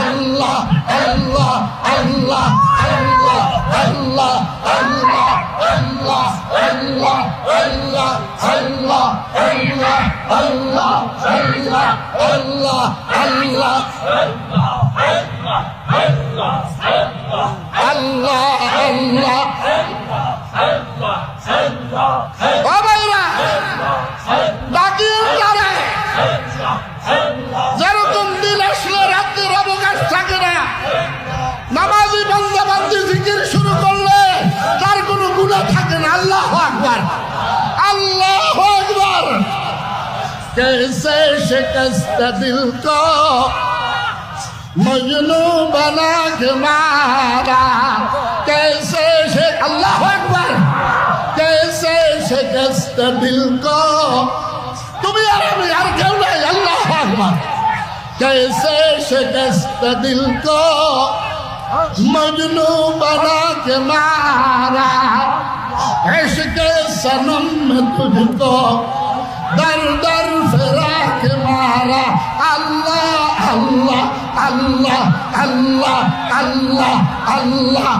আল্লাহ আল্লাহ আল্লাহ আল্লাহ আল্লাহ আল্লাহ আল্লাহ আল্লাহ আল্লাহ আল্লাহ আল্লাহ আল্লাহ আল্লাহ আল্লাহ আল্লাহ আল্লাহ ও ভাইরা ডাকিয়ে তারা যেরকম দিন আসলে রাত্রির অবকাশ থাকে না, নামাজি বান্দা বান্দি জিকির শুরু করলে তার কোনো গুনাহ থাকে না। আল্লাহু আকবার, আল্লাহু আকবার। कैसे शिकस्त दिल को मजनू बना के मारा, कैसे अल्लाह अकबर, कैसे शिकस्त दिल को, तुम्हें यार क्यों नहीं, अल्लाह अकबर। कैसे शिकस्त दिल को मजनू बना के मारा, इश्क सनम में तुझको दर दर फिरा के मारा। अल्लाह अल्लाह अल्लाह अल्लाह अल्लाह अल्लाह